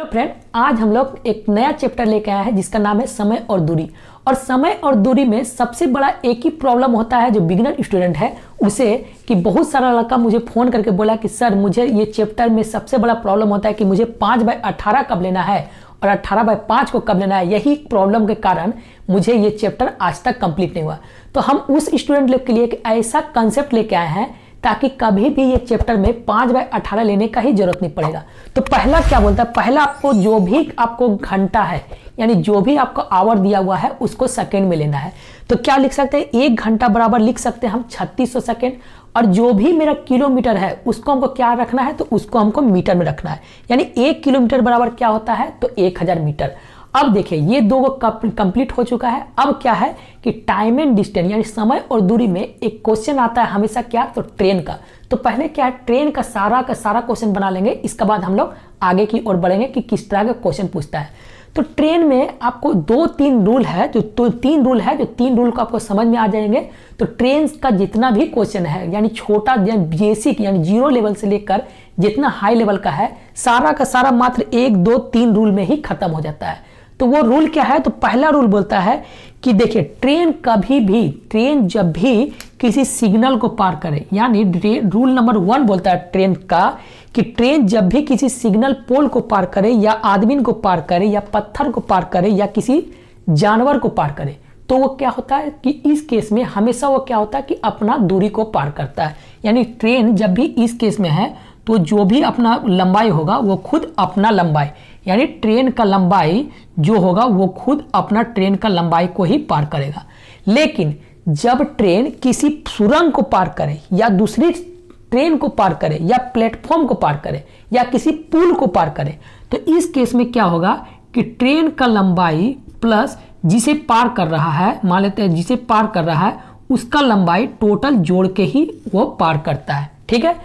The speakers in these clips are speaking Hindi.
हेलो फ्रेंड, आज हम लोग एक नया चैप्टर लेके आए हैं जिसका नाम है समय और दूरी। और समय और दूरी में सबसे बड़ा एक ही प्रॉब्लम होता है जो बिगिनर स्टूडेंट है उसे, कि बहुत सारा लड़का मुझे फ़ोन करके बोला कि सर मुझे ये चैप्टर में सबसे बड़ा प्रॉब्लम होता है कि मुझे 5/18 कब लेना है और 18/5 को कब लेना है। यही प्रॉब्लम के कारण मुझे ये चैप्टर आज तक कंप्लीट नहीं हुआ। तो हम उस स्टूडेंट लोग के लिए एक ऐसा कंसेप्ट लेके आए हैं ताकि कभी भी ये चैप्टर में 5/18 लेने का ही जरूरत नहीं पड़ेगा। तो पहला क्या बोलता है, पहला आपको जो भी आपको घंटा है यानी जो भी आपको आवर दिया हुआ है उसको सेकंड में लेना है। तो क्या लिख सकते हैं, 1 घंटा बराबर लिख सकते हैं हम 3600 सेकंड। और जो भी मेरा किलोमीटर है उसको हमको क्या रखना है, तो उसको हमको मीटर में रखना है। यानी 1 किलोमीटर बराबर क्या होता है, तो 1000 मीटर। अब देखिए ये दो कंप्लीट हो चुका है। अब क्या है कि टाइम एंड डिस्टेंस यानी समय और दूरी में एक क्वेश्चन आता है हमेशा, क्या, तो ट्रेन का। तो पहले क्या है, ट्रेन का सारा क्वेश्चन बना लेंगे, इसके बाद हम लोग आगे की ओर बढ़ेंगे कि किस तरह का क्वेश्चन पूछता है। तो ट्रेन में आपको 2-3 रूल है, जो 3 रूल को आपको समझ में आ जाएंगे। तो ट्रेन का जितना भी क्वेश्चन है यानी छोटा बेसिक यानी 0 लेवल से लेकर जितना हाई लेवल का है, सारा का सारा मात्र 1, 2, 3 रूल में ही खत्म हो जाता है। तो वो रूल क्या है, तो पहला रूल बोलता है कि देखिए ट्रेन जब भी किसी सिग्नल को पार करे, यानी रूल नंबर 1 बोलता है ट्रेन का कि ट्रेन जब भी किसी सिग्नल पोल को पार करे या आदमी को पार करे या पत्थर को पार करे या किसी जानवर को पार करे, तो वो क्या होता है कि इस केस में हमेशा वो क्या होता है कि अपना दूरी को पार करता है। यानी ट्रेन जब भी इस केस में है तो जो भी अपना लंबाई होगा वो खुद अपना लंबाई, यानी ट्रेन का लंबाई जो होगा वो खुद अपना ट्रेन का लंबाई को ही पार करेगा। लेकिन जब ट्रेन किसी सुरंग को पार करे या दूसरी ट्रेन को पार करे या प्लेटफॉर्म को पार करे या किसी पुल को पार करे, तो इस केस में क्या होगा कि ट्रेन का लंबाई प्लस जिसे पार कर रहा है, मान लेते हैं जिसे पार कर रहा है उसका लंबाई टोटल जोड़ के ही वो पार करता है। ठीक है,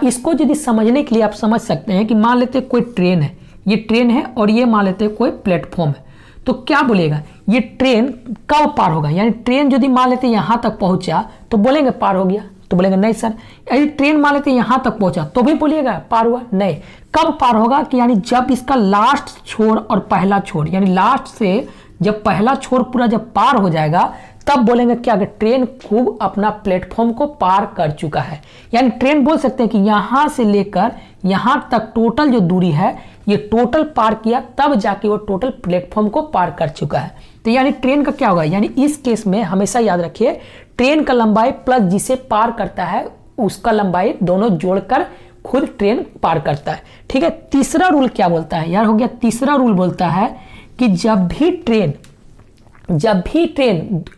इसको यदि समझने के लिए आप समझ सकते हैं कि मान लेते हैं कोई ट्रेन है, ये ट्रेन है और ये मान लेते हैं कोई प्लेटफॉर्म है। तो क्या बोलेगा, ये ट्रेन कब पार होगा, यानी ट्रेन यदि मान लेते यहाँ तक पहुंचा तो बोलेंगे पार हो गया, तो बोलेंगे नहीं सर। यदि ट्रेन मान लेते यहाँ तक पहुंचा तो भी बोलिएगा पार हुआ, नहीं। कब पार होगा कि यानी जब इसका लास्ट छोर और पहला छोर, यानी लास्ट से जब पहला छोर पूरा जब पार हो जाएगा तब बोलेंगे क्या कि ट्रेन खूब अपना प्लेटफॉर्म को पार कर चुका है। यानी ट्रेन बोल सकते हैं कि यहाँ से लेकर यहाँ तक टोटल जो दूरी है ये टोटल पार किया, तब जाके वो टोटल प्लेटफॉर्म को पार कर चुका है। तो यानी ट्रेन का क्या होगा, यानी इस केस में हमेशा याद रखिए ट्रेन का लंबाई प्लस जिसे पार करता है उसका लंबाई दोनों जोड़कर खुद ट्रेन पार करता है। ठीक है, तीसरा रूल क्या बोलता है यार, हो गया तीसरा रूल बोलता है कि जब भी ट्रेन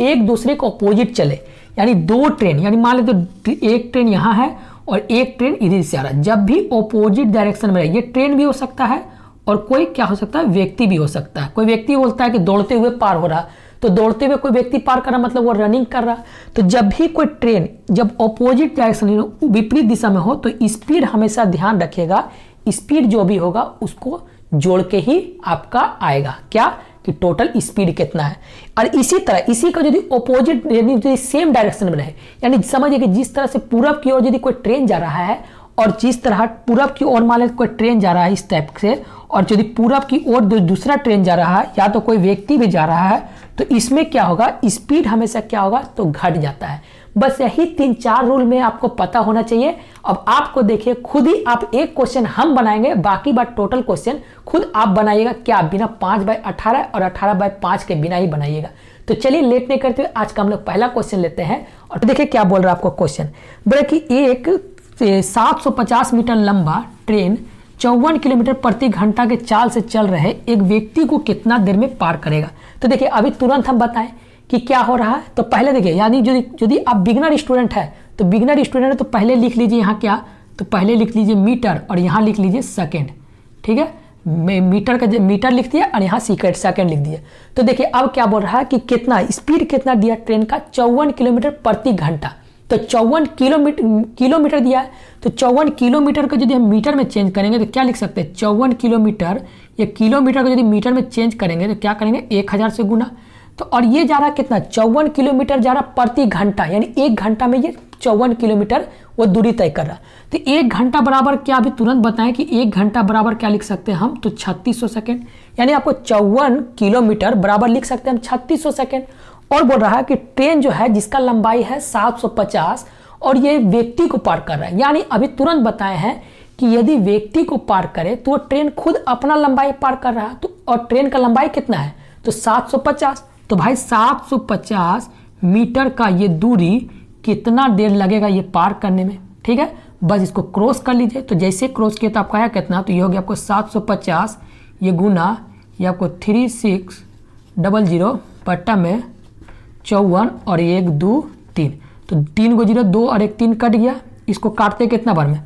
एक दूसरे को अपोजिट चले, यानी 2 ट्रेन, यानी मान लेते एक ट्रेन यहाँ है और एक ट्रेन इधर से आ रहा है, जब भी अपोजिट डायरेक्शन में रहे, ये ट्रेन भी हो सकता है और कोई क्या हो सकता है, व्यक्ति भी हो सकता है। कोई व्यक्ति बोलता है कि दौड़ते हुए पार हो रहा, तो दौड़ते हुए कोई व्यक्ति पार कर रहा मतलब वो रनिंग कर रहा। तो जब भी कोई ट्रेन जब अपोजिट डायरेक्शन विपरीत दिशा में हो तो स्पीड हमेशा ध्यान रखिएगा, स्पीड जो भी होगा उसको जोड़ के ही आपका आएगा, क्या कि टोटल स्पीड कितना है। और इसी तरह इसी का यदि अपोजिट यानी सेम डायरेक्शन में रहे, यानी समझिए कि जिस तरह से पूरब की ओर यदि कोई ट्रेन जा रहा है और जिस तरह पूरब की ओर मान लें कोई ट्रेन जा रहा है इस टाइप से, और यदि पूरब की ओर दूसरा ट्रेन जा रहा है या तो कोई व्यक्ति भी जा रहा है, तो इसमें क्या होगा, स्पीड हमेशा क्या होगा, तो घट जाता है। बस यही 3-4 रूल में आपको पता होना चाहिए। अब आपको देखिए खुद ही आप एक क्वेश्चन हम बनाएंगे, बाकी बात टोटल क्वेश्चन खुद आप बनाइएगा, क्या बिना 5/18 और 18/5 के बिना ही बनाइएगा। तो चलिए लेट नहीं करते हुए आज का हम लोग पहला क्वेश्चन लेते हैं। और देखिए क्या बोल रहा है आपको क्वेश्चन, बोले कि एक 750 मीटर लंबा ट्रेन 54 किलोमीटर प्रति घंटा के चाल से चल रहे एक व्यक्ति को कितना देर में पार करेगा। तो देखिए अभी तुरंत हम बताएं कि क्या हो रहा है। तो पहले देखिए, यानी यदि आप बिगनर स्टूडेंट है तो बिगनर स्टूडेंट है तो पहले लिख लीजिए यहाँ क्या, तो पहले लिख लीजिए मीटर और यहाँ लिख लीजिए सेकेंड। ठीक है, मीटर लिख दिया और यहाँ सेकेंड लिख दिया। तो देखिए अब क्या बोल रहा है कि कितना स्पीड कितना दिया ट्रेन का, 54 किलोमीटर प्रति घंटा। तो 54 किलोमीटर दिया है, तो 54 किलोमीटर को यदि हम मीटर में चेंज करेंगे तो क्या लिख सकते हैं, 54 किलोमीटर या किलोमीटर को यदि मीटर में चेंज करेंगे तो क्या करेंगे, 1000 से गुना। तो और ये जा रहा कितना, 54 किलोमीटर जा रहा प्रति घंटा, यानी 1 घंटा में ये 54 किलोमीटर वो दूरी तय कर रहा है। तो 1 घंटा बराबर क्या, अभी तुरंत बताएं कि 1 घंटा बराबर क्या लिख सकते हैं हम, तो 3600 सेकेंड, यानी आपको 54 किलोमीटर बराबर लिख सकते हैं हम 3600 सेकेंड। और बोल रहा है कि ट्रेन जो है जिसका लंबाई है 750 और ये व्यक्ति को पार कर रहा है, यानी अभी तुरंत बताए हैं कि यदि व्यक्ति को पार करे तो वो ट्रेन खुद अपना लंबाई पार कर रहा है। तो और ट्रेन का लंबाई कितना है, तो 750। तो भाई 750 मीटर का ये दूरी कितना देर लगेगा ये पार करने में, ठीक है। बस इसको क्रॉस कर लीजिए। तो जैसे क्रॉस किया तो आपका आया कितना, तो ये हो गया आपको 750, ये गुना ये आपको 3600 बट्टा में 54 और 1 2 3, तो 3 को 0 2 और 1 3 कट गया। इसको काटते कितना बार में,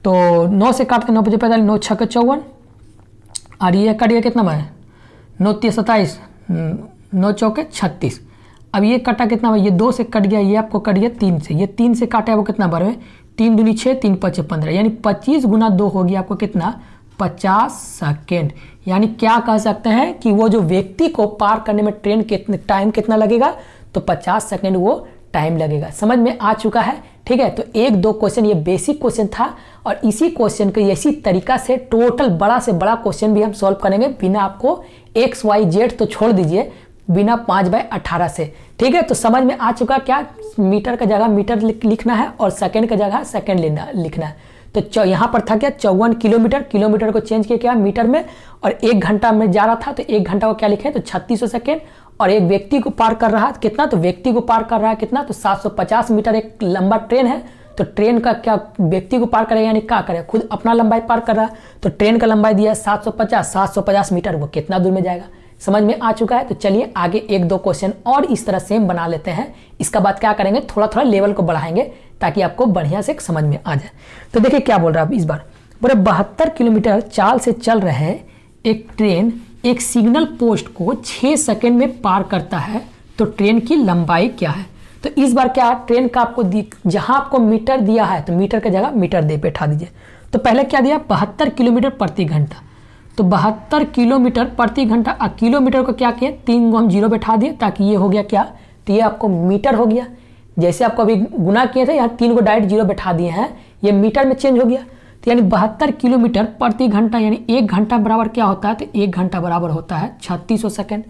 तो 9 से काटते 9 5 45 9 6 54 और ये कट गया कितना बार, 9 3 27 9 चौके 36। अब ये कटा कितना बार, ये 2 से कट गया, ये आपको कट गया 3 से, ये 3 से काटा है वो कितना बार में, 3 दूनी 6 3 5 15, यानी 25 गुना 2 हो गया आपको कितना, 50 सेकेंड। यानी क्या कह सकते हैं कि वो जो व्यक्ति को पार करने में ट्रेन कितने टाइम कितना लगेगा, तो 50 सेकेंड वो टाइम लगेगा। समझ में आ चुका है, ठीक है। तो 1 2 क्वेश्चन ये बेसिक क्वेश्चन था और इसी क्वेश्चन को इसी तरीका से टोटल बड़ा से बड़ा क्वेश्चन भी हम सॉल्व करेंगे बिना आपको एक्स वाई जेड तो छोड़ दीजिए, बिना 5/18 से, ठीक है। तो समझ में आ चुका क्या, मीटर का जगह मीटर लिखना है और सेकंड का जगह सेकंड लिखना है। तो यहाँ पर था क्या 54 किलोमीटर, किलोमीटर को चेंज किया क्या मीटर में, और 1 घंटा में जा रहा था तो 1 घंटा को क्या लिखे, तो 3600 सेकेंड। और एक व्यक्ति को पार कर रहा है कितना, तो व्यक्ति को पार कर रहा है कितना, तो 750 मीटर एक लंबा ट्रेन है। तो ट्रेन का क्या व्यक्ति को पार करेगा, यानी क्या करेगा, खुद अपना लंबाई पार कर रहा है। तो ट्रेन का लंबाई दिया है 750 मीटर, वो कितना दूर में जाएगा, समझ में आ चुका है। तो चलिए आगे 1 2 क्वेश्चन और इस तरह सेम बना लेते हैं। इसका बाद क्या करेंगे, थोड़ा थोड़ा लेवल को बढ़ाएंगे ताकि आपको बढ़िया से समझ में आ जाए। तो देखिए क्या बोल रहा है इस बार, बोले 72 किलोमीटर चाल से चल रहे एक ट्रेन एक सिग्नल पोस्ट को 6 सेकंड में पार करता है, तो ट्रेन की लंबाई क्या है। तो इस बार क्या ट्रेन का आपको जहां आपको मीटर दिया है तो मीटर की जगह मीटर दे बैठा दीजिए। तो पहले क्या दिया, 72 किलोमीटर प्रति घंटा, तो 72 किलोमीटर प्रति घंटा। किलोमीटर को क्या किया, 3 को हम 0 बैठा दिए ताकि ये हो गया क्या, तो ये आपको मीटर हो गया। जैसे आपको अभी गुना किए थे यहाँ 3 को डायरेक्ट 0 बैठा दिए हैं, ये मीटर में चेंज हो गया। तो यानी 72 किलोमीटर प्रति घंटा, यानी 1 घंटा बराबर क्या होता है, तो 1 घंटा बराबर होता है 3600 सेकेंड।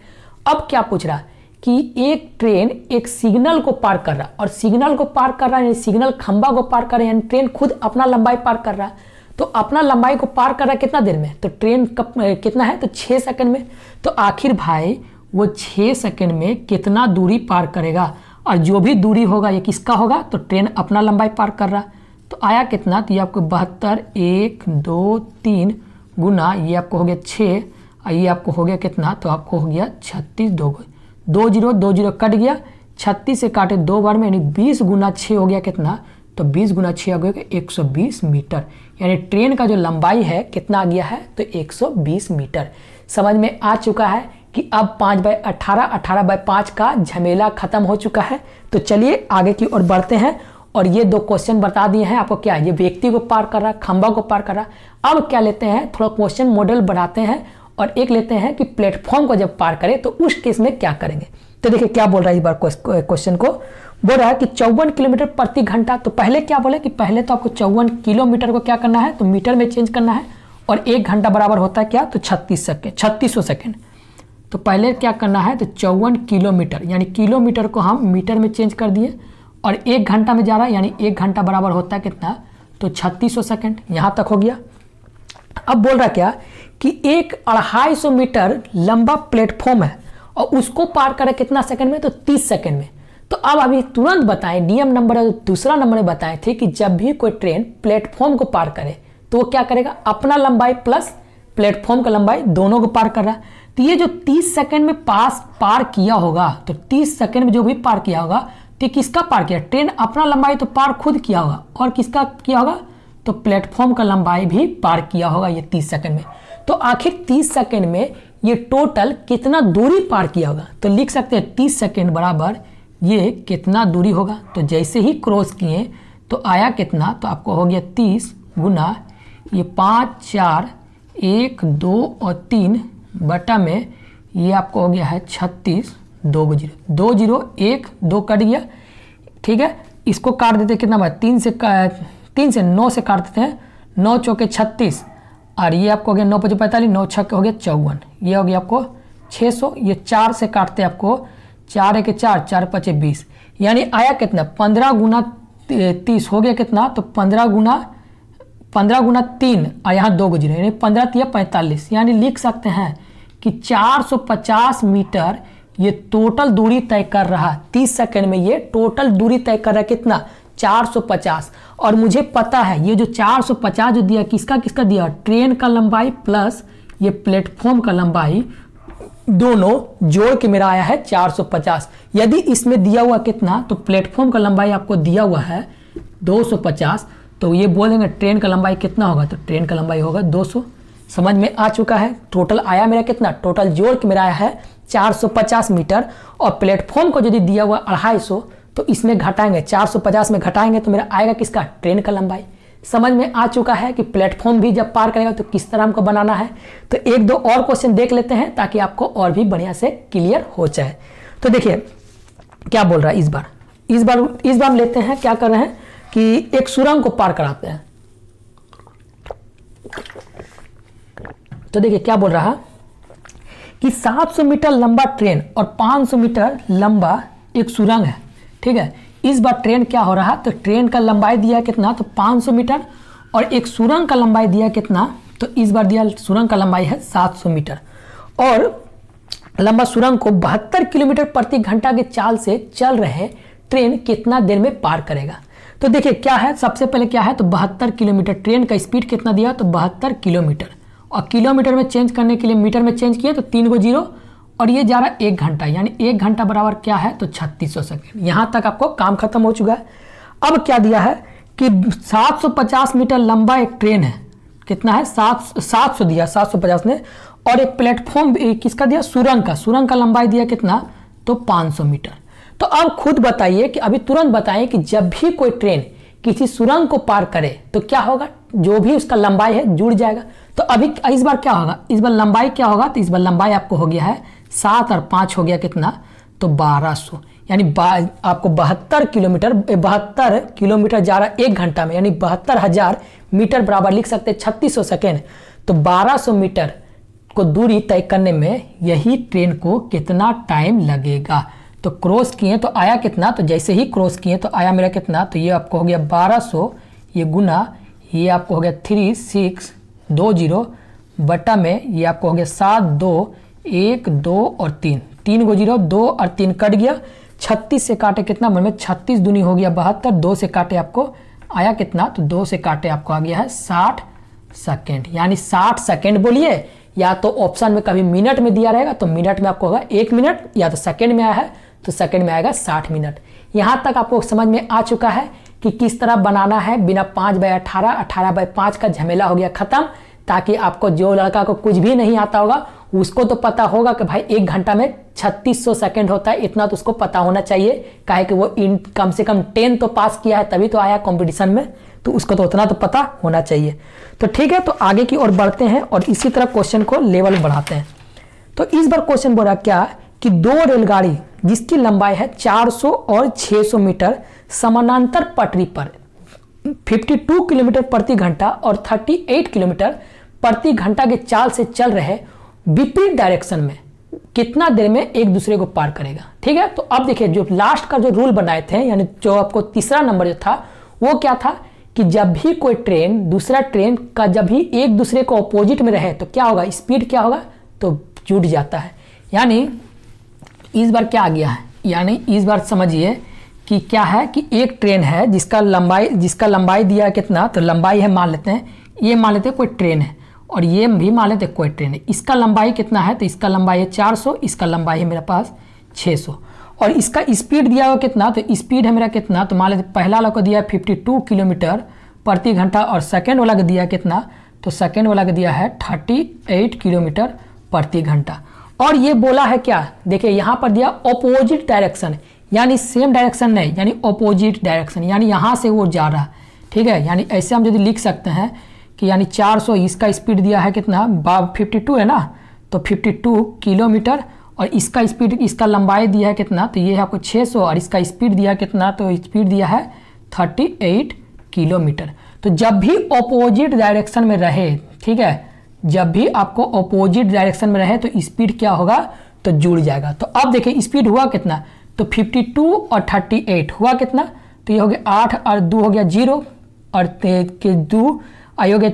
अब क्या पूछ रहा है कि एक ट्रेन एक सिग्नल को पार कर रहा है, और सिग्नल को पार कर रहा है यानी सिग्नल खंबा को पार कर रहा है, यानी ट्रेन खुद अपना लंबाई पार कर रहा है। तो अपना लंबाई को पार कर रहा है कितना देर में, तो ट्रेन कितना है, तो 6 सेकंड में। तो आखिर भाई वो 6 सेकंड में कितना दूरी पार करेगा, और जो भी दूरी होगा ये किसका होगा, तो ट्रेन अपना लंबाई पार कर रहा। तो आया कितना, तो ये आपको 72 1 2 3 गुना ये आपको हो गया 6 और ये आपको हो गया कितना, तो आपको हो गया 36 2 0 कट गया, 36 से काटे 2 बार में, यानी 20 गुना 6 हो गया कितना, तो 20 गुना 6 हो गया 120 मीटर। यानी ट्रेन का जो लंबाई है कितना आ गया है, तो 120 मीटर। समझ में आ चुका है कि अब 5/18 18/5 का झमेला खत्म हो चुका है। तो चलिए आगे की ओर बढ़ते हैं। और ये 2 क्वेश्चन बता दिए हैं आपको, क्या ये व्यक्ति को पार कर रहा है, खंबा को पार कर रहा है। अब क्या लेते हैं, थोड़ा क्वेश्चन मॉडल बढ़ाते हैं और एक लेते हैं कि प्लेटफॉर्म को जब पार करें तो उस केस में क्या करेंगे। तो देखिए क्या बोल रहा है इस बार क्वेश्चन को, बोल रहा है कि 54 किलोमीटर प्रति घंटा। तो पहले क्या बोले कि पहले तो आपको 54 किलोमीटर को क्या करना है, तो मीटर में चेंज करना है, और 1 घंटा बराबर होता है क्या, तो 3600 सेकेंड। तो पहले क्या करना है, तो 54 किलोमीटर यानी किलोमीटर को हम मीटर में चेंज कर दिए, और 1 घंटा में जा रहा है, यानी 1 घंटा बराबर होता है कितना, तो 3600 सेकेंड। यहाँ तक हो गया। अब बोल रहा क्या कि एक 250 मीटर लंबा प्लेटफॉर्म है और उसको पार करे कितना सेकंड में, तो 30 सेकंड में। तो अब अभी तुरंत बताएं, नियम नंबर दूसरा नंबर में बताए थे कि जब भी कोई ट्रेन प्लेटफॉर्म को पार करे तो वो क्या करेगा, अपना लंबाई प्लस प्लेटफॉर्म का लंबाई दोनों को पार कर रहा है। तो ये जो 30 सेकंड में पार किया होगा, तो 30 सेकंड में जो भी पार किया होगा, तो किसका पार किया, ट्रेन अपना लंबाई तो पार खुद किया होगा, और किसका किया होगा, तो प्लेटफॉर्म का लंबाई भी पार किया होगा ये 30 सेकंड में। तो आखिर 30 सेकंड में ये टोटल कितना दूरी पार किया होगा, तो लिख सकते हैं 30 सेकंड बराबर ये कितना दूरी होगा। तो जैसे ही क्रॉस किए तो आया कितना, तो आपको हो गया 30 गुना ये 5 4 1 2 और 3 बटा में ये आपको हो गया है 36 2 0 1 2 कट गया, ठीक है। इसको काट देते कितना बार 3 से 9 से काट देते हैं, 9 चौके 36 और ये आपको हो गया 9 पचे 45, 9 छक्के हो गया 54, ये हो गया आपको 600। ये 4 से काटते हैं आपको 4 एक 4, 4 पचे 20, यानी आया कितना 15 गुना 30 हो गया कितना, तो 15 गुना 3 और यहाँ 2 गुजरे यानी 15 3 45, यानी लिख सकते हैं कि 450 मीटर ये टोटल दूरी तय कर रहा है। 30 सेकंड में ये टोटल दूरी तय कर रहा है कितना 450। और मुझे पता है ये जो 450 जो दिया किसका किसका दिया, ट्रेन का लंबाई प्लस ये प्लेटफॉर्म का लंबाई दोनों जोड़ के मेरा आया है 450। यदि इसमें दिया हुआ कितना, तो प्लेटफॉर्म का लंबाई आपको दिया हुआ है 250, तो ये बोलेंगे ट्रेन का लंबाई कितना होगा, तो ट्रेन का लंबाई होगा 200। समझ में आ चुका है। टोटल आया मेरा कितना, टोटल जोड़ के मेरा आया है 450 मीटर। और प्लेटफॉर्म को यदि दिया हुआ 250, तो इसमें घटाएंगे 450 में घटाएंगे तो मेरा आएगा किसका, ट्रेन का लंबाई। समझ में आ चुका है कि प्लेटफॉर्म भी जब पार करेगा तो किस तरह हमको बनाना है। तो एक दो और क्वेश्चन देख लेते हैं ताकि आपको और भी बढ़िया से क्लियर हो जाए। तो देखिए क्या बोल रहा है इस बार लेते हैं, क्या कर रहे हैं कि एक सुरंग को पार कराते हैं। तो देखिए क्या बोल रहा है कि 700 मीटर लंबा ट्रेन और 500 मीटर लंबा एक सुरंग है, ठीक है। इस बार ट्रेन क्या हो रहा, तो ट्रेन का लंबाई दिया कितना, तो 500 मीटर और एक सुरंग का लंबाई दिया कितना, तो इस बार दिया सुरंग का लंबाई है 700 मीटर और लंबा सुरंग को 72 किलोमीटर प्रति घंटा के चाल से चल रहे ट्रेन कितना देर में पार करेगा। तो देखिए क्या है, सबसे पहले क्या है, तो 72 किलोमीटर ट्रेन का स्पीड कितना दिया, तो 72 किलोमीटर और किलोमीटर में चेंज करने के लिए मीटर में चेंज किया तो 3 गो जीरो और ये जा रहा है 1 घंटा, यानी 1 घंटा बराबर क्या है, तो 3600 सेकेंड। यहाँ तक आपको काम खत्म हो चुका है। अब क्या दिया है कि 750 मीटर लंबा एक ट्रेन है, कितना है 700 दिया 750 ने, और एक प्लेटफॉर्म किसका दिया, सुरंग का लंबाई दिया कितना, तो 500 मीटर। तो अब खुद बताइए कि अभी तुरंत बताइए कि जब भी कोई ट्रेन किसी सुरंग को पार करे तो क्या होगा, जो भी उसका लंबाई है जुड़ जाएगा। तो अभी इस बार क्या होगा, इस बार लंबाई क्या होगा, तो इस बार लंबाई आपको हो गया है 7 और 5 हो गया कितना, तो 1200, यानी आपको 72 किलोमीटर जा रहा है 1 घंटा में, यानी 72,000 मीटर बराबर लिख सकते हैं 3600 सेकेंड। तो 1200 मीटर को दूरी तय करने में यही ट्रेन को कितना टाइम लगेगा। तो क्रॉस किए तो आया कितना, तो जैसे ही क्रॉस किए तो आया मेरा कितना, तो ये आपको हो गया 1200, ये गुना ये आपको हो गया 3620 बटा में ये आपको हो गया 7 2 1 2 और 3 गो जीरो, 2 और 3 कट गया, 36 से काटे कितना मन में 36 दूनी हो गया 72, 2 से काटे आपको आया कितना, तो 2 से काटे आपको आ गया है 60 सेकेंड, यानी 60 सेकेंड बोलिए, या तो ऑप्शन में कभी मिनट में दिया रहेगा तो मिनट में आपको होगा 1 मिनट, या तो सेकेंड में आया है तो सेकेंड में आएगा 60 मिनट। यहाँ तक आपको समझ में आ चुका है कि किस तरह बनाना है बिना 5/18, 18/5 का झमेला हो गया खत्म, ताकि आपको जो लड़का को कुछ भी नहीं आता होगा उसको तो पता होगा कि भाई 1 घंटा में 3600 सेकेंड होता है, इतना तो उसको पता होना चाहिए, काहे कि वो कम से कम 10 तो पास किया है तभी तो आया कंपटीशन में, तो उसको तो उतना तो पता होना चाहिए। तो ठीक है, तो आगे की ओर बढ़ते हैं और इसी तरह क्वेश्चन को लेवल बढ़ाते हैं। तो इस बार क्वेश्चन बोला क्या कि 2 रेलगाड़ी जिसकी लंबाई है 400 और 600 मीटर समानांतर पटरी पर 52 किलोमीटर प्रति घंटा और 38 किलोमीटर प्रति घंटा के चाल से चल रहे विपरीत डायरेक्शन में कितना देर में एक दूसरे को पार करेगा। ठीक है, तो अब देखिए जो लास्ट का जो रूल बनाए थे, यानी जो आपको तीसरा नंबर जो था वो क्या था कि जब भी कोई ट्रेन दूसरा ट्रेन का जब भी एक दूसरे को अपोजिट में रहे तो क्या होगा, स्पीड क्या होगा, तो जुड़ जाता है। यानी इस बार क्या आ गया है, यानी इस बार समझिए कि क्या है कि एक ट्रेन है जिसका लंबाई दिया है कितना, तो लंबाई है मान लेते हैं, ये मान लेते हैं कोई ट्रेन है और ये भी मान लेते हैं कोई ट्रेन है। इसका लंबाई कितना है, तो इसका लंबाई है 400, इसका लंबाई है मेरे पास 600 और इसका स्पीड दिया हुआ कितना, तो स्पीड है मेरा कितना, तो मान लेते पहला वाला को दिया है 52 किलोमीटर प्रति घंटा और सेकेंड वाला को दिया कितना, तो सेकेंड वाला को दिया है 38 किलोमीटर प्रति घंटा। और ये बोला है क्या, देखिए यहाँ पर दिया ऑपोजिट डायरेक्शन, यानी सेम डायरेक्शन नहीं, यानी ऑपोजिट डायरेक्शन, यानी यहाँ से वो जा रहा है। ठीक है, यानी ऐसे हम यदि लिख सकते हैं कि यानी 400 इसका स्पीड दिया है कितना, 52 है ना, तो 52 किलोमीटर और इसका स्पीड, इसका लंबाई दिया है कितना, तो ये है आपको 600 और इसका स्पीड दिया कितना, तो स्पीड दिया है 38 किलोमीटर। तो जब भी ऑपोजिट डायरेक्शन में रहे, ठीक है, जब भी आपको ऑपोजिट डायरेक्शन में रहे तो स्पीड क्या होगा, तो जुड़ जाएगा। तो अब देखिए स्पीड हुआ कितना, तो 52 और 38 हुआ कितना, तो ये हो गया 8 और 2 हो गया 0 और 2 आई हो गया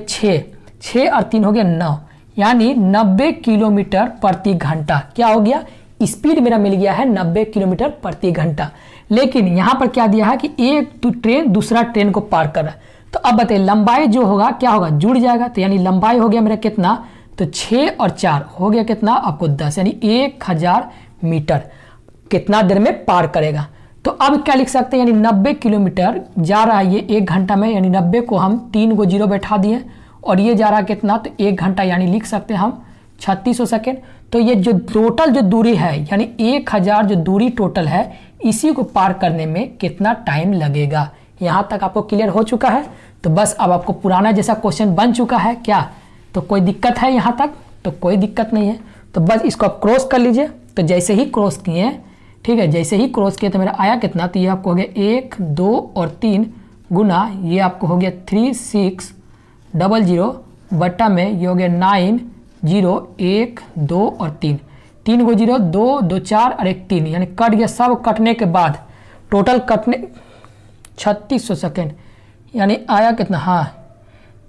6 और 3 हो गया 9, यानी 90 किलोमीटर प्रति घंटा क्या हो गया, स्पीड मेरा मिल गया है 90 किलोमीटर प्रति घंटा। लेकिन यहाँ पर क्या दिया है कि एक ट्रेन दूसरा ट्रेन को पार कर रहा है। तो अब बताइए लंबाई जो होगा क्या होगा, जुड़ जाएगा। तो यानी लंबाई हो गया मेरा कितना, तो 6 और 4 हो गया कितना आपको 10, यानी 1000 मीटर कितना देर में पार करेगा। तो अब क्या लिख सकते हैं, यानी 90 किलोमीटर जा रहा है ये 1 घंटा में, यानी 90 को हम 3 को 0 बैठा दिए और ये जा रहा कितना, तो 1 घंटा, यानी लिख सकते हैं हम 3600 सेकेंड। तो ये जो टोटल जो दूरी है, यानी 1000 जो दूरी टोटल है, इसी को पार करने में कितना टाइम लगेगा। यहाँ तक आपको क्लियर हो चुका है। तो बस अब आपको पुराना जैसा क्वेश्चन बन चुका है क्या, तो कोई दिक्कत है यहाँ तक, तो कोई दिक्कत नहीं है। तो बस इसको आप क्रॉस कर लीजिए। तो जैसे ही क्रॉस किए, ठीक है, जैसे ही क्रॉस किए तो मेरा आया कितना, तो ये आपको हो गया 1, 2 और 3 गुना ये आपको हो गया 3600 बट्टा में ये हो गया 9 0 1 2 और 3 को 0 2 2 4 और 1 3, यानी कट गया। सब कटने के बाद टोटल कटने 3600 सेकेंड, यानी आया कितना, हाँ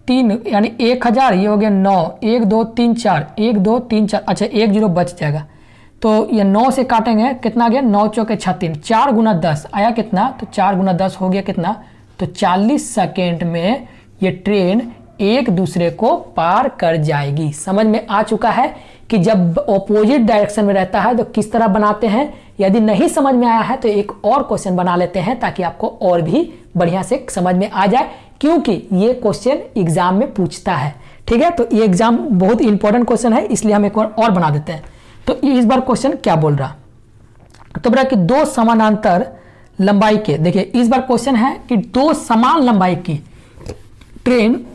3, यानी 1000, ये हो गया 9 1 2 3 4 1 2 3 4, अच्छा 1 0 बच जाएगा। तो ये 9 से काटेंगे कितना आ गया, 9 चौके 36, 4 गुना 10 आया कितना, तो 4 गुना 10 हो गया कितना, तो 40 सेकेंड में ये ट्रेन एक दूसरे को पार कर जाएगी। समझ में आ चुका है कि जब ऑपोजिट डायरेक्शन में रहता है तो किस तरह बनाते हैं। यदि नहीं समझ में आया है तो एक और क्वेश्चन बना लेते हैं ताकि आपको और भी बढ़िया से समझ में आ जाए, क्योंकि ये क्वेश्चन एग्जाम में पूछता है। ठीक है, तो ये एग्जाम बहुत इंपॉर्टेंट क्वेश्चन है, इसलिए हम एक बार और बना देते हैं। तो इस बार क्वेश्चन क्या बोल रहा, तो बोला कि 2 समानांतर लंबाई के, देखिए इस बार क्वेश्चन है कि 2 समान लंबाई की ट्रेन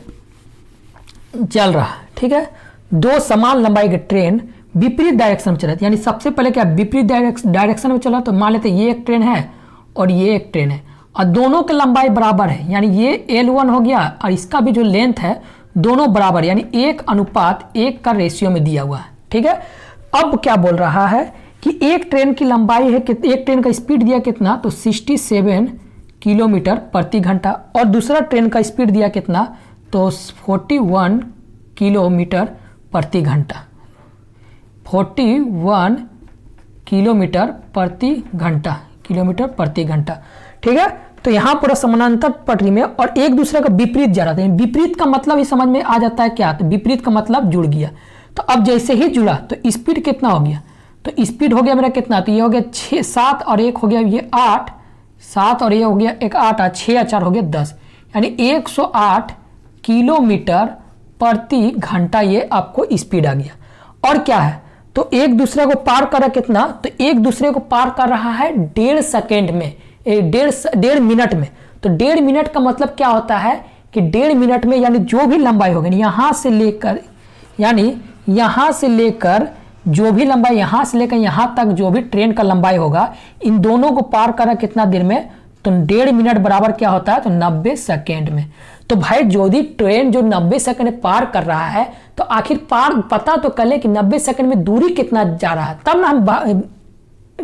चल रहा है। ठीक है, 2 समान लंबाई की ट्रेन विपरीत डायरेक्शन में चल रहा है, यानी सबसे पहले क्या विपरीत डायरेक्शन में चला। तो मान लेते ये एक ट्रेन है और ये एक ट्रेन है और दोनों की लंबाई बराबर है, यानी ये L1 हो गया और इसका भी जो लेंथ है दोनों बराबर, यानी 1:1 का रेशियो में दिया हुआ है। ठीक है, अब क्या बोल रहा है कि एक ट्रेन की लंबाई है, एक ट्रेन का स्पीड दिया कितना, तो 67 किलोमीटर प्रति घंटा और दूसरा ट्रेन का स्पीड दिया कितना, तो 41 किलोमीटर प्रति घंटा, 41 किलोमीटर प्रति घंटा। ठीक है, तो यहाँ पूरा समानांतर पटरी में और एक दूसरे का विपरीत जा रहा था। विपरीत का मतलब ही समझ में आ जाता है क्या, तो विपरीत का मतलब जुड़ गया। तो अब जैसे ही जुड़ा तो स्पीड कितना हो गया, तो स्पीड हो गया मेरा कितना, तो ये हो गया 6 7 और 1 हो गया ये 8, 7 और ये हो गया 1 8 और 6 और 4 हो गया 10, यानी 108 किलोमीटर प्रति घंटा ये आपको स्पीड आ गया। और क्या है, तो एक दूसरे को पार कर रहा कितना, तो एक दूसरे को पार कर रहा है 1.5 सेकेंड में, 1.5 मिनट में। तो 1.5 मिनट का मतलब क्या होता है कि 1.5 मिनट में यानी जो भी लंबाई होगी यहाँ से लेकर, यानी यहाँ से लेकर जो भी लंबाई यहाँ से लेकर यहाँ तक जो भी ट्रेन का लंबाई होगा, इन दोनों को पार करना कितना देर में, तो 1.5 मिनट बराबर क्या होता है, तो 90 सेकेंड में। तो भाई जो भी ट्रेन जो 90 सेकेंड में पार कर रहा है, तो आखिर पार पता तो कर ले कि 90 सेकेंड में दूरी कितना जा रहा है, तब ना हम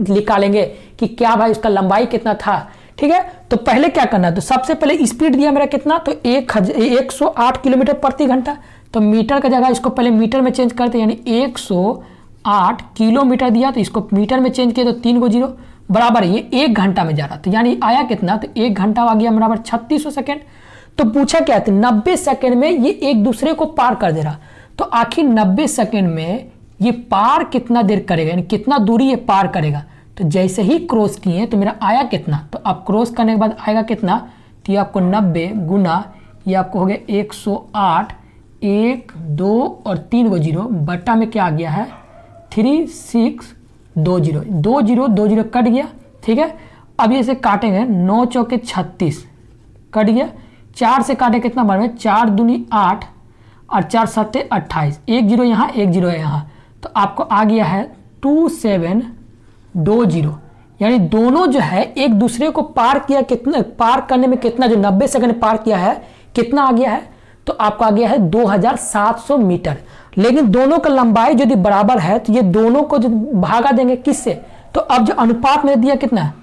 निकालेंगे कि क्या भाई उसका लंबाई कितना था। ठीक है, तो पहले क्या करना है, तो सबसे पहले स्पीड दिया मेरा कितना, तो 108 किलोमीटर प्रति घंटा, तो मीटर का जगह इसको पहले मीटर में चेंज करते, यानी 108 किलोमीटर दिया तो इसको मीटर में चेंज किया तो 3 को 0 बराबर, ये 1 घंटा में जा रहा, तो यानी आया कितना, तो 1 घंटा आ गया बराबर 3600 सेकेंड। तो पूछा क्या था, 90 सेकेंड में ये एक दूसरे को पार कर दे रहा, तो आखिर 90 सेकेंड में ये पार कितना देर करेगा, यानी कितना दूरी ये पार करेगा। तो जैसे ही क्रॉस किए तो मेरा आया कितना, तो अब क्रॉस करने के बाद आएगा कितना, तो ये आपको 90 गुना ये आपको हो गया 108 1 2 और 3 को 0 बट्टा में क्या आ गया है 3620 कट गया। ठीक है, अब ये से काटेंगे 9 चौके 36 कट गया, 4 से काटे कितना बार में, 4 दूनी 8 और 4 सत्ते 28, 1 0 यहाँ 1 0 है यहाँ, तो आपको आ गया है 2720, यानी दोनों जो है एक दूसरे को पार किया, कितना पार करने में कितना, जो 90 सेकंड पार किया है कितना आ गया है, तो आपका आ गया है 2700 मीटर। लेकिन दोनों का लंबाई यदि बराबर है तो ये दोनों को जो भागा देंगे किससे, तो अब जो अनुपात में दिया कितना है,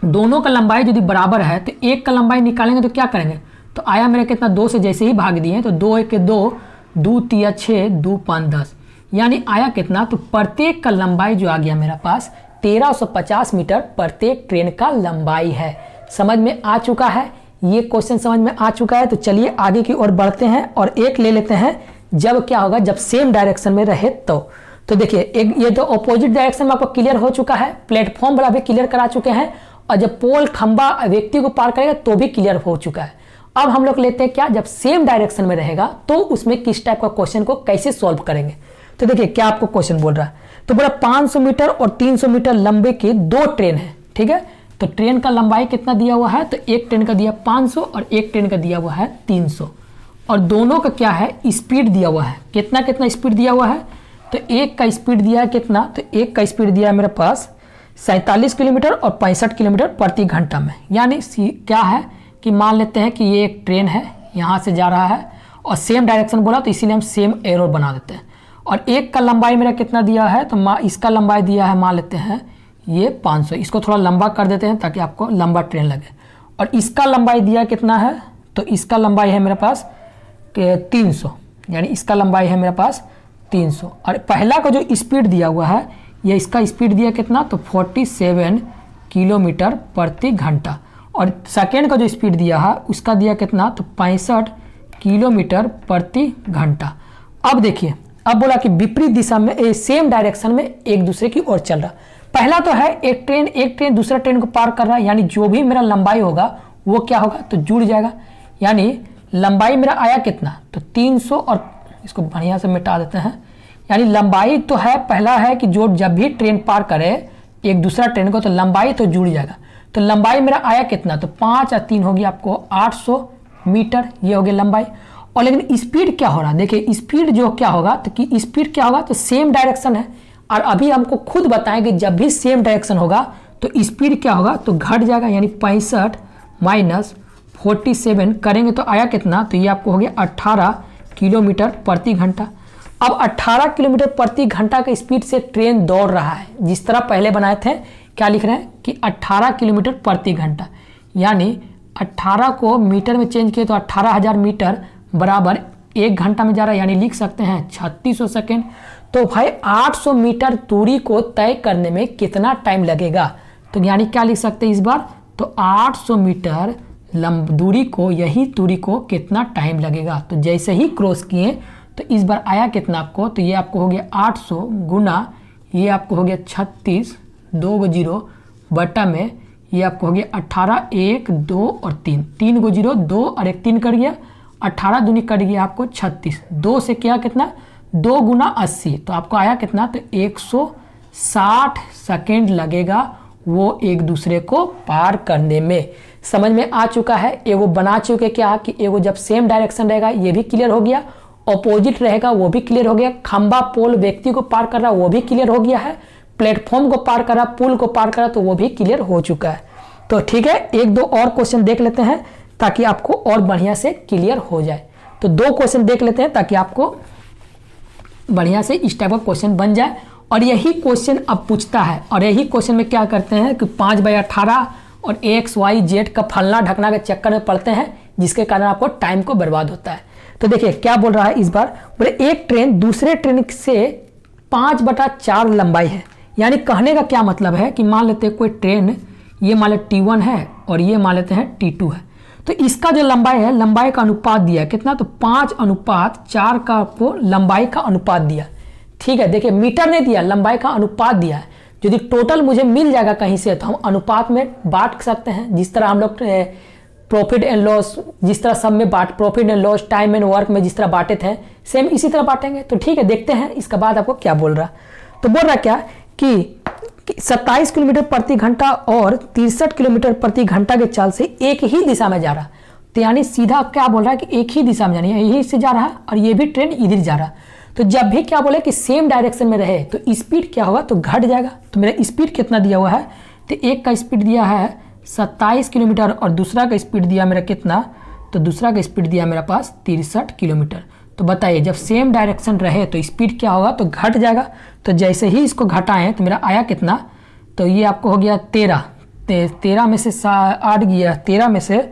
दोनों का लंबाई यदि बराबर है तो एक का लंबाई निकालेंगे तो क्या करेंगे, तो आया मेरा कितना 2 से जैसे ही भाग दिए तो 2 1 2, 2 3 6, 2 5 10, यानी आया कितना, तो प्रत्येक का लंबाई जो आ गया मेरा पास 1350 मीटर प्रत्येक ट्रेन का लंबाई है। समझ में आ चुका है, ये क्वेश्चन समझ में आ चुका है। तो चलिए आगे की ओर बढ़ते हैं और एक ले लेते हैं, जब क्या होगा, जब सेम डायरेक्शन में रहे तो देखिए एक ये तो अपोजिट डायरेक्शन में आपको क्लियर हो चुका है, प्लेटफॉर्म वाला भी क्लियर करा चुके हैं, और जब पोल खंबा व्यक्ति को पार करेगा तो भी क्लियर हो चुका है। अब हम लोग लेते हैं क्या, जब सेम डायरेक्शन में रहेगा तो उसमें किस टाइप का क्वेश्चन को कैसे सॉल्व करेंगे। तो देखिए क्या आपको क्वेश्चन बोल रहा है, तो बोला 500 मीटर और 300 मीटर लंबे के 2 ट्रेन है, ठीक है। तो ट्रेन का लंबाई कितना दिया हुआ है, तो एक ट्रेन का दिया 500 और एक ट्रेन का दिया हुआ है 300, और दोनों का क्या है, स्पीड दिया हुआ है, कितना कितना स्पीड दिया हुआ है, तो एक का स्पीड दिया है कितना, तो एक का स्पीड दिया है मेरे पास 47 किलोमीटर और 65 किलोमीटर प्रति घंटा में। यानी क्या है कि मान लेते हैं कि ये एक ट्रेन है, यहाँ से जा रहा है और सेम डायरेक्शन बोला तो इसीलिए हम सेम एरो बना देते हैं, और एक का लंबाई मेरा कितना दिया है, तो इसका लंबाई दिया है मान लेते हैं ये 500, इसको थोड़ा लंबा कर देते हैं ताकि आपको लंबा ट्रेन लगे, और इसका लंबाई दिया कितना है, तो इसका लंबाई है मेरे पास 300, यानी इसका लंबाई है मेरे पास 300, और पहला का जो स्पीड दिया हुआ है ये इसका स्पीड दिया कितना, तो 47 किलोमीटर प्रति घंटा, और सेकेंड का जो स्पीड दिया है उसका दिया कितना, तो 65 किलोमीटर प्रति घंटा। अब देखिए, अब बोला कि विपरीत दिशा में सेम डायरेक्शन में एक दूसरे की ओर चल रहा। पहला तो है एक ट्रेन दूसरा ट्रेन को पार कर रहा है, यानी जो भी मेरा लंबाई होगा वो क्या होगा, तो जुड़ जाएगा, यानी लंबाई मेरा आया कितना, तो 300, और इसको बढ़िया से मिटा देते हैं, यानी लंबाई तो है, पहला है कि जो जब भी ट्रेन पार करे एक दूसरा ट्रेन को तो लंबाई तो जुड़ जाएगा, तो लंबाई मेरा आया कितना, तो 5 और 3 होगी आपको 800 मीटर, ये हो गया लंबाई। और लेकिन स्पीड क्या हो रहा है, देखिए स्पीड जो क्या होगा, तो कि स्पीड क्या होगा, तो सेम डायरेक्शन है, और अभी हमको खुद बताएं कि जब भी सेम डायरेक्शन होगा तो स्पीड क्या होगा, तो घट जाएगा, यानी 65 माइनस 47 करेंगे तो आया कितना, तो ये आपको हो गया 18 किलोमीटर प्रति घंटा। अब 18 किलोमीटर प्रति घंटा के स्पीड से ट्रेन दौड़ रहा है, जिस तरह पहले बनाए थे, क्या लिख रहे हैं कि 18 किलोमीटर प्रति घंटा, यानी 18 को मीटर में चेंज किए तो 18,000 मीटर बराबर 1 घंटा में जा रहा है, यानी लिख सकते हैं 3600 सेकेंड। तो भाई 800 मीटर दूरी को तय करने में कितना टाइम लगेगा, तो यानी क्या लिख सकते हैं इस बार, तो 800 मीटर दूरी को, यही दूरी को कितना टाइम लगेगा। तो जैसे ही क्रॉस किए तो इस बार आया कितना आपको, तो ये आपको हो गया 800 गुना, ये आपको हो गया 36, 2 को 0 बटा में, ये आपको हो गया 18, 1 2 और 3, 3 को 0, 2 और 1 3 कट गया, 18 दूनी कट गया आपको 36, 2 से क्या कितना, 2 गुना 80, तो आपको आया कितना, तो 160 सेकेंड लगेगा वो एक दूसरे को पार करने में। समझ में आ चुका है, एगो बना चुके क्या कि एगो जब सेम डायरेक्शन रहेगा ये भी क्लियर हो गया, ऑपोजिट रहेगा वो भी क्लियर हो गया, खंबा पोल व्यक्ति को पार कर रहा वो भी क्लियर हो गया है, प्लेटफॉर्म को पार करा, पुल को पार करा तो वो भी क्लियर हो चुका है। तो ठीक है, 1-2 और क्वेश्चन देख लेते हैं ताकि आपको और बढ़िया से क्लियर हो जाए। तो 2 क्वेश्चन देख लेते हैं ताकि आपको बढ़िया से इस टाइप का क्वेश्चन बन जाए। और यही क्वेश्चन अब पूछता है, और यही क्वेश्चन में क्या करते हैं कि 5/18 और XYZ का फलना ढकना के चक्कर में पड़ते हैं, जिसके कारण आपको टाइम को बर्बाद होता है। तो देखिए क्या बोल रहा है इस बार, बोले एक ट्रेन दूसरे ट्रेन से 5/4 लंबाई है, यानी कहने का क्या मतलब है कि मान लेते हैं कोई ट्रेन, ये मान लेते T1 है और ये मान लेते हैं T2 है, तो इसका जो लंबाई है, लंबाई का अनुपात दिया कितना, तो 5/4 का आपको लंबाई का अनुपात दिया। ठीक है, देखिए मीटर नहीं दिया, लंबाई का अनुपात दिया है। यदि टोटल मुझे मिल जाएगा कहीं से तो हम अनुपात में बांट सकते हैं, जिस तरह हम लोग प्रॉफिट एंड लॉस, जिस तरह सब में profit and loss, time and work में जिस तरह बांटे थे, सेम इसी तरह बांटेंगे। तो ठीक है, देखते हैं इसका बाद आपको क्या बोल रहा। तो बोल रहा क्या कि 27 किलोमीटर प्रति घंटा और 63 किलोमीटर प्रति घंटा के चाल से एक ही दिशा में जा रहा, तो यानी सीधा क्या बोल रहा है कि एक ही दिशा में जानी है, यही से जा रहा है और ये भी ट्रेन इधर जा रहा। तो जब भी क्या बोले कि सेम डायरेक्शन में रहे तो स्पीड क्या होगा, तो घट जाएगा। तो मेरा स्पीड कितना दिया हुआ है, तो एक का स्पीड दिया है 27 किलोमीटर और दूसरा का स्पीड दिया मेरा कितना, तो दूसरा का स्पीड दिया मेरा पास 63 किलोमीटर। तो बताइए जब सेम डायरेक्शन रहे तो स्पीड क्या होगा, तो घट जाएगा। तो जैसे ही इसको घटाएं तो मेरा आया कितना, तो ये आपको हो गया 13 में से 8 गया, 13 में से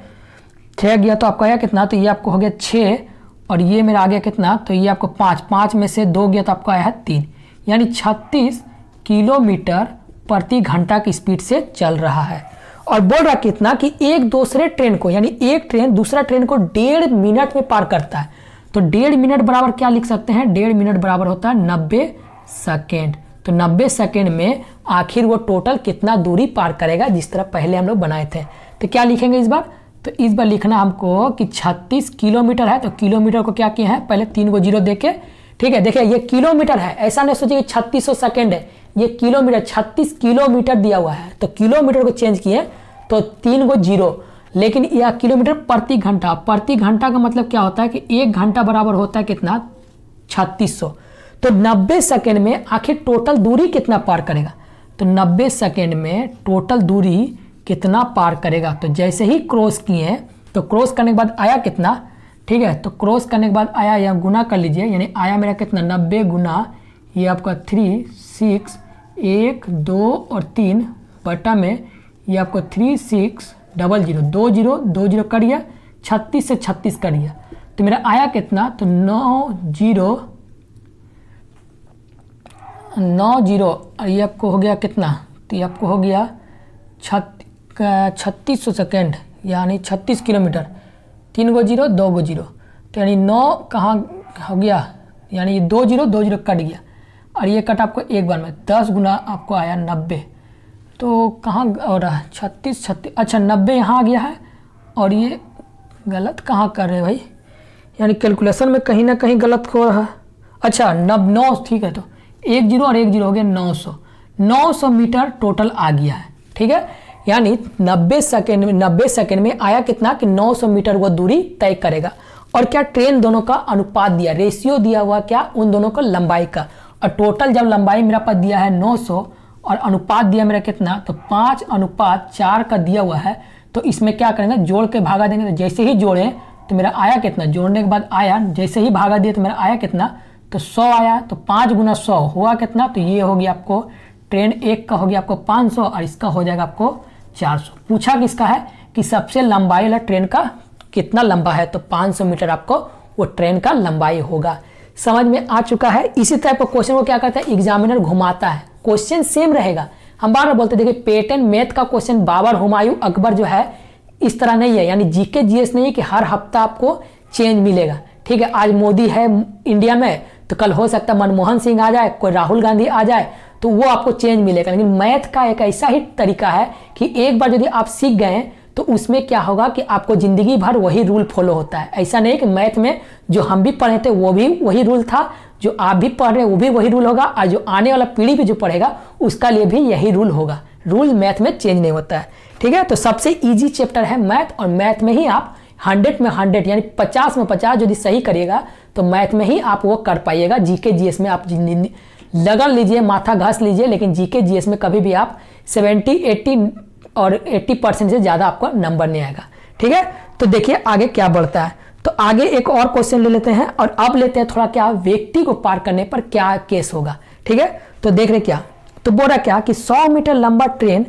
6 गया तो आपको आया कितना, तो ये आपको हो गया 6 और ये मेरा आ गया कितना, तो ये आपको 5 में से 2 गया तो आपको आया है 3, यानी 36 किलोमीटर प्रति घंटा की स्पीड से चल रहा है। और बोल रहा कितना कि एक दूसरे ट्रेन को, यानी एक ट्रेन दूसरा ट्रेन को 1.5 मिनट में पार करता है। तो 1.5 मिनट बराबर क्या लिख सकते हैं, 1.5 मिनट बराबर होता है 90 सेकेंड। तो 90 सेकेंड में आखिर वो टोटल कितना दूरी पार करेगा, जिस तरह पहले हम लोग बनाए थे। तो क्या लिखेंगे इस बार, तो इस बार लिखना हमको कि 36 किलोमीटर है, तो किलोमीटर को क्या किए हैं, पहले 3 को जीरो देके, ठीक है। देखिए ये किलोमीटर है, ऐसा नहीं सोचिए कि 3600 सेकेंड है, ये किलोमीटर 36 किलोमीटर दिया हुआ है। तो किलोमीटर को चेंज किए तो 3 को जीरो, लेकिन यह किलोमीटर प्रति घंटा, प्रति घंटा का मतलब क्या होता है कि 1 घंटा बराबर होता है कितना, 3600। तो 90 सेकेंड में आखिर टोटल दूरी कितना पार करेगा, तो 90 सेकेंड में टोटल दूरी कितना पार करेगा। तो जैसे ही क्रॉस किए तो क्रॉस करने के बाद आया कितना, ठीक है। तो क्रॉस करने के बाद आया, या गुना कर लीजिए, यानी आया मेरा कितना 90 गुना ये आपका 3 6 1 2 और 3 बटा में ये आपको 3600 2 0 कर दिया, 36 से 36 कर दिया, तो मेरा आया कितना, तो 90 और ये आपको हो गया कितना, तो ये आपको हो गया 3600 सेकेंड, यानी 36 किलोमीटर, 3 को 0 2 को 0, तो यानी 9 कहाँ हो गया, यानी 2 0 कट गया और ये कट आपको एक बार में 10 गुना आपको आया 90। तो कहाँ हो रहा है 36, अच्छा 90 यहाँ आ गया है और ये गलत कहाँ कर रहे हैं भाई, यानी कैलकुलेशन में कहीं ना कहीं गलत हो रहा है। अच्छा 9 ठीक है, तो 1 0 और 1 0 हो गया 900 मीटर टोटल आ गया है, ठीक है। यानी 90 सेकेंड में आया कितना कि 900 मीटर वो दूरी तय करेगा। और क्या ट्रेन दोनों का अनुपात दिया, रेशियो दिया हुआ क्या उन दोनों का लंबाई का, और टोटल जब लंबाई मेरा पास दिया है 900 और अनुपात दिया मेरा कितना, तो 5:4 का दिया हुआ है। तो इसमें क्या करेंगे, जोड़ के भागा देंगे। तो जैसे ही जोड़ें तो मेरा आया कितना, जोड़ने के बाद आया, जैसे ही भागा दिया तो मेरा आया कितना, तो 100 आया। तो 5 गुना 100 हुआ कितना, तो ये हो गया आपको ट्रेन एक का हो गया आपको 500 और इसका हो जाएगा आपको 400। पूछा किसका है कि सबसे लंबाई वाला ट्रेन का कितना लंबा है, तो 500 मीटर आपको वो ट्रेन का लंबाई होगा। समझ में आ चुका है। इसी टाइप का क्वेश्चन को क्या करता है, एग्जामिनर घुमाता है, क्वेश्चन सेम रहेगा। हम बार बार बोलते देखिए पैटर्न मैथ का क्वेश्चन बाबर हुमायूं अकबर जो है इस तरह नहीं है, यानी जीके जीएस नहीं है कि हर हफ्ता आपको चेंज मिलेगा, ठीक है। आज मोदी है इंडिया में तो कल हो सकता है मनमोहन सिंह आ जाए, कोई राहुल गांधी आ जाए, तो वो आपको चेंज मिलेगा। लेकिन मैथ का एक ऐसा ही तरीका है कि एक बार यदि आप सीख गए तो उसमें क्या होगा कि आपको जिंदगी भर वही रूल फॉलो होता है। ऐसा नहीं कि मैथ में जो हम भी पढ़े थे वो भी वही रूल था, जो आप भी पढ़ रहे हैं वो भी वही रूल होगा, और जो आने वाला पीढ़ी भी जो पढ़ेगा उसका लिए भी यही रूल होगा। रूल मैथ में चेंज नहीं होता है, ठीक है। तो सबसे ईजी चैप्टर है मैथ, और मैथ में ही आप 100 में 100 यानी 50 में 50 यदि सही करिएगा तो मैथ में ही आप वो कर पाइएगा। जीके जीएस में आप लगन लीजिए, माथा घास लीजिए, लेकिन जीके जीएस में कभी भी आप 70 80 और 80% से ज़्यादा आपका नंबर नहीं आएगा, ठीक है। तो देखिए आगे क्या बढ़ता है। तो आगे एक और क्वेश्चन ले लेते हैं, और अब लेते हैं थोड़ा क्या व्यक्ति को पार करने पर क्या केस होगा, ठीक है। तो देख रहे क्या, तो बोल रहा क्या कि 100 मीटर लंबा ट्रेन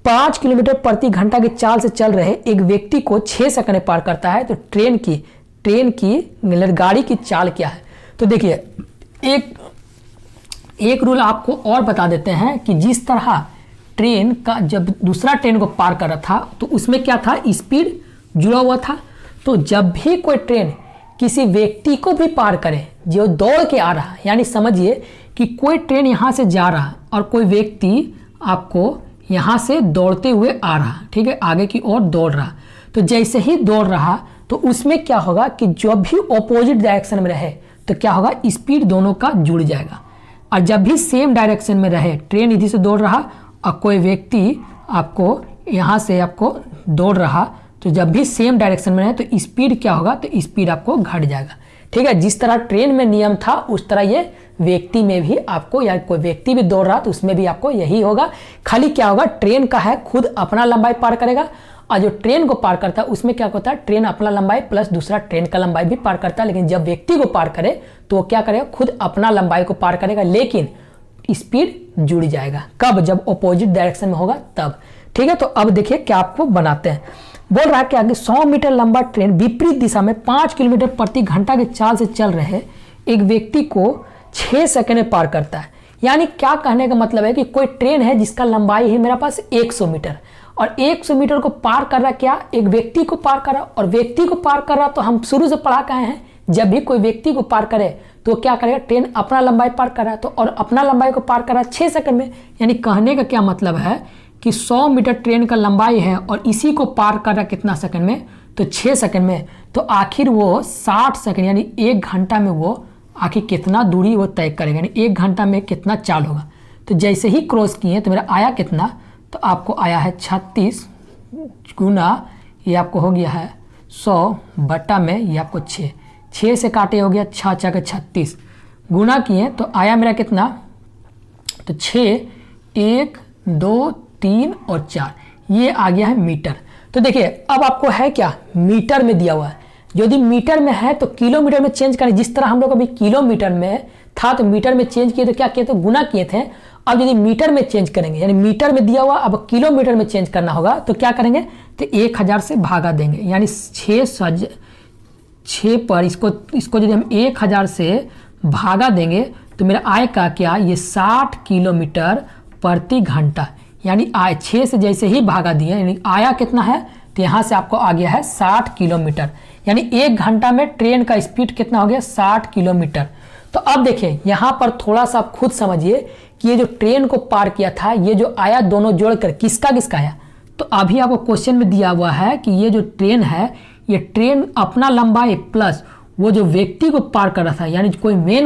5 किलोमीटर प्रति घंटा की चाल से चल रहे एक व्यक्ति को 6 सेकंड में पार करता है। तो ट्रेन की गाड़ी की चाल क्या है। तो देखिए एक रूल आपको और बता देते हैं कि जिस तरह ट्रेन का जब दूसरा ट्रेन को पार कर रहा था तो उसमें क्या था, स्पीड जुड़ा हुआ था। तो जब भी कोई ट्रेन किसी व्यक्ति को भी पार करे जो दौड़ के आ रहा, यानी समझिए कि कोई ट्रेन यहाँ से जा रहा और कोई व्यक्ति आपको यहाँ से दौड़ते हुए आ रहा, ठीक है, आगे की ओर दौड़ रहा। तो जैसे ही दौड़ रहा तो उसमें क्या होगा कि जब भी ऑपोजिट डायरेक्शन में रहे तो क्या होगा, स्पीड दोनों का जुड़ जाएगा। और जब भी सेम डायरेक्शन में रहे, ट्रेन इधर से दौड़ रहा और कोई व्यक्ति आपको यहाँ से आपको दौड़ रहा, तो जब भी सेम डायरेक्शन में रहे तो स्पीड क्या होगा, तो स्पीड आपको घट जाएगा, ठीक है, जिस तरह ट्रेन में नियम था उस तरह ये व्यक्ति में भी आपको, या कोई व्यक्ति भी दौड़ रहा तो उसमें भी आपको यही होगा। खाली क्या होगा, ट्रेन का है खुद अपना लंबाई पार करेगा, और जो ट्रेन को पार करता है उसमें क्या होता है, ट्रेन अपना लंबाई प्लस दूसरा ट्रेन का लंबाई भी पार करता है। लेकिन जब व्यक्ति को पार करे तो वो क्या करेगा, खुद अपना लंबाई को पार करेगा, लेकिन स्पीड जुड़ जाएगा। कब, जब अपोजिट डायरेक्शन में होगा तब। ठीक है, तो अब देखिए क्या आपको बनाते हैं। बोल रहा है कि आगे 100 मीटर लंबा ट्रेन विपरीत दिशा में 5 किलोमीटर प्रति घंटा के चाल से चल रहे एक व्यक्ति को 6 सेकंड में पार करता है। यानी क्या कहने का मतलब है कि कोई ट्रेन है जिसका लंबाई है मेरे पास 100 मीटर, और 100 मीटर को पार कर रहा, क्या एक व्यक्ति को पार कर रहा, और व्यक्ति को पार कर रहा तो हम शुरू से पढ़ा कहे हैं, जब भी कोई व्यक्ति को पार करे तो क्या करेगा, ट्रेन अपना लंबाई पार कर रहा है तो, और अपना लंबाई को पार कर रहा है 6 सेकंड में। यानी कहने का क्या मतलब है कि 100 मीटर ट्रेन का लंबाई है और इसी को पार कर रहा कितना सेकंड में, तो 6 सेकंड में। तो आखिर वो 60 सेकंड यानी 1 घंटा में वो आखिर कितना दूरी वो तय करेगा, यानी 1 घंटा में कितना चाल होगा। तो जैसे ही क्रॉस किए तो मेरा आया कितना, तो आपको आया है 36 गुना, ये आपको हो गया है 100 बटा में ये आपको 6 से काटे हो गया 6 6 36, गुना किए तो आया मेरा कितना, तो 6 1 2 3 और 4, ये आ गया है मीटर। तो देखिए अब आपको है क्या, मीटर में दिया हुआ है। यदि मीटर में है तो किलोमीटर में चेंज करें, जिस तरह हम लोग अभी किलोमीटर में था तो मीटर में चेंज किए तो क्या किए, तो गुना किए थे। अब यदि मीटर में चेंज करेंगे, यानी मीटर में दिया हुआ अब किलोमीटर में चेंज करना होगा, तो क्या करेंगे, तो 1000 से भागा देंगे, यानी 6 पर इसको यदि हम 1000 से भागा देंगे तो मेरा आएगा क्या, ये 60 किलोमीटर प्रति घंटा। यानी 6 से जैसे ही भागा दिए यानी आया कितना है, तो यहाँ से आपको आ गया है 60 किलोमीटर। यानी 1 घंटा में ट्रेन का स्पीड कितना हो गया, 60 किलोमीटर। तो अब देखिए यहाँ पर थोड़ा सा आप खुद समझिए कि ये जो ट्रेन को पार किया था, ये जो आया दोनों जोड़कर किसका किसका आया। तो अभी आपको क्वेश्चन में दिया हुआ है कि ये जो ट्रेन है, ये ट्रेन अपना लंबाई प्लस वो जो व्यक्ति को पार कर रहा था, यानी कोई मेन